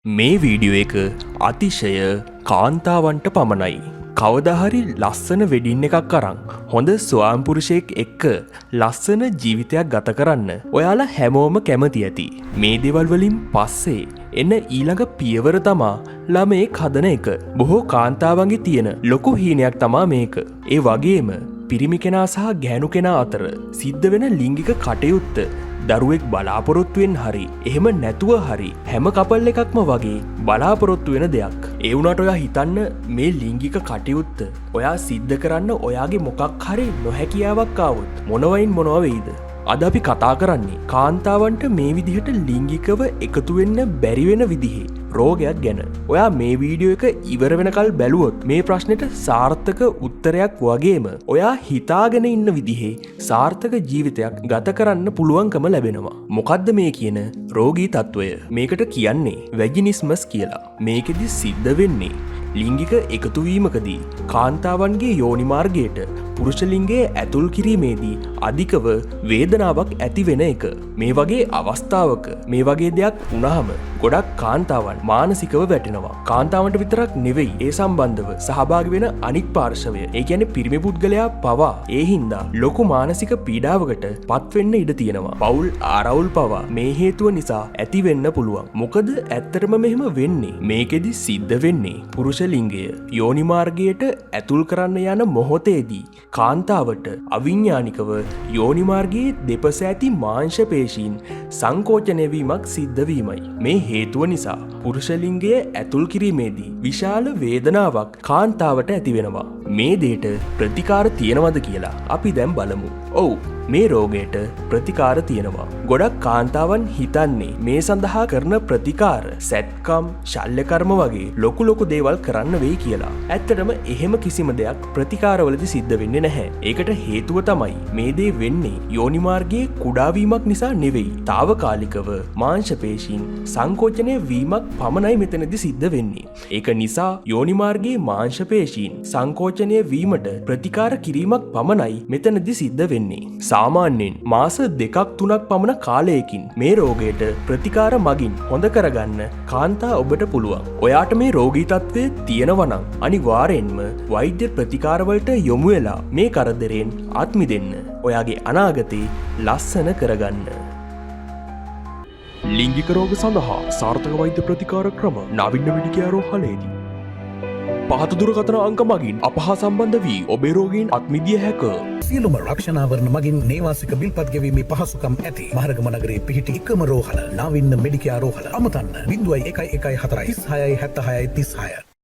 මේ වීඩියෝ එක අතිශය කාන්තාවන්ට පමණයි. කවදාහරි ලස්සන වෙඩින් එකක් අරන් හොඳ ස්වාමිපුරුෂයෙක් එක්ක ලස්සන ජීවිතයක් ගත කරන්න ඔයාලා හැමෝම කැමති ඇති. මේ දේවල් වලින් පස්සේ එන්න ඊළඟ පියවර තමා ළමයෙක් හදන එක. බොහෝ කාන්තාවන්ගේ තියෙන ලොකු හීනයක් තමා මේක. ඒ වගේම පිරිමි කෙනා සහ ගැහැණු කෙනා අතර සිද්ධ වෙන ලිංගික කටයුත්ත දරුවෙක් බලාපොරොත්තුවෙන් හරි එහෙම නැතුව හරි හැම කපල් එකක්ම වගේ බලාපොරොත්තු වෙන දෙයක්. ඒ වුණාට ඔයා හිතන්න මේ ලිංගික කටයුත්ත ඔයා සිද්ධ කරන්න ඔයාගේ මොකක් හරි නොහැකියාවක් ආවොත් මොනවයින් මොනවා වෙයිද? අද අපි කතා කරන්නේ කාන්තාවන්ට මේ විදිහට ලිංගිකව එකතු වෙන්න බැරි වෙන විදිහේ රෝගයක් ගැන. ඔයා මේ වීඩියෝ එක ඉවර වෙනකල් බැලුවොත් මේ ප්‍රශ්නෙට සාර්ථක උත්තරයක් වගේම ඔයා හිතාගෙන ඉන්න විදිහේ සාර්ථක ජීවිතයක් ගත කරන්න පුළුවන්කම ලැබෙනවා. මොකද්ද මේ කියන රෝගී තත්වය? මේකට කියන්නේ වැජිනිස්මස් කියලා. මේකෙදි සිද්ධ වෙන්නේ ලිංගික එකතුවීමකදී කාන්තාවන්ගේ යෝනි මාර්ගයට පුරුෂ ලිංගයේ ඇතුල් කිරීමේදී අධිකව වේදනාවක් ඇති වෙන එක. මේ වගේ අවස්ථාවක මේ වගේ දෙයක් වුණාම ගොඩක් කාන්තාවන් මානසිකව වැටෙනවා. කාන්තාවන්ට විතරක් නෙවෙයි ඒ සම්බන්ධව සහභාගී වෙන අනික් පාර්ශවය, ඒ කියන්නේ පිරිමි පුද්ගලයා පවා ඒ හින්දා ලොකු මානසික පීඩාවකට පත් වෙන්න ඉඩ තියෙනවා. පෞල් ආරවුල් පවා මේ හේතුව නිසා ඇති වෙන්න පුළුවන්. මොකද ඇත්තටම මෙහෙම වෙන්නේ මේකෙදි සිද්ධ වෙන්නේ පුරුෂ ලිංගය යෝනි මාර්ගයට ඇතුල් කරන්න යන මොහොතේදී කාන්තාවට අවිඥානිකව යෝනි මාර්ගයේ දෙපස ඇති මාංශ පේශීන් සංකෝචනය වීමක් සිද්ධ වීමයි. මේ හේතුව නිසා පුරුෂ ලිංගය ඇතුල් කිරීමේදී විශාල වේදනාවක් කාන්තාවට ඇති වෙනවා. මේ දෙයට ප්‍රතිකාර තියෙනවද කියලා අපි දැන් බලමු. ඔව්, මේ රෝගයට ප්‍රතිකාර තියෙනවා. ගොඩක් කාන්තාවන් හිතන්නේ මේ සඳහා කරන ප්‍රතිකාර සැත්කම්, ශල්‍ය කර්ම වගේ ලොකු දේවල් කරන්න වෙයි කියලා. ඇත්තටම එහෙම කිසිම දෙයක් ප්‍රතිකාරවලදී සිද්ධ වෙන්නේ නැහැ. ඒකට හේතුව තමයි මේ දේ වෙන්නේ යෝනි මාර්ගයේ කුඩා වීමක් නිසා නෙවෙයි. తాවකාලිකව මාංශ පේශීන් සංකෝචනය වීමක් පමණයි මෙතනදී සිද්ධ වෙන්නේ. ඒක නිසා යෝනි මාර්ගයේ මාංශ පේශීන් සංකෝචනය වීමට ප්‍රතිකාර කිරීමක් පමණයි මෙතනදී සිද්ධ වෙන්නේ. සාමාන්‍යයෙන් මාස 2-3 පමණ කාලයකින් මේ රෝගයට ප්‍රතිකාර මගින් හොඳ කරගන්න කාන්තා ඔබට පුළුවන්. ඔයාට මේ රෝගී තත්ත්වය තියෙනවා නම් අනිවාර්යෙන්ම වෛද්‍ය ප්‍රතිකාරවලට යොමු වෙලා මේ කරදරෙන් අත් මිදෙන්න. ඔයාගේ අනාගතේ ලස්සන කරගන්න. ලිංගික රෝග සඳහා සාර්ථක වෛද්‍ය ප්‍රතිකාර ක්‍රම නාවින්න මෙඩිකෙයාර් රෝහලේදී පහත දුරකථන අංක මගින් අප හා සම්බන්ධ වී ඔබේ රෝගීන් අත්මිදිය හැක. සියලුම රක්ෂණාවරණ මගින් නේවාසික බිල්පත් ගෙවීමේ පහසුකම් ඇති මහරගම නගරයේ පිහිටි එකම රෝහල නාවින්න මෙඩිකෙයාර් රෝහල. අමතන්න 0114 36 76 36.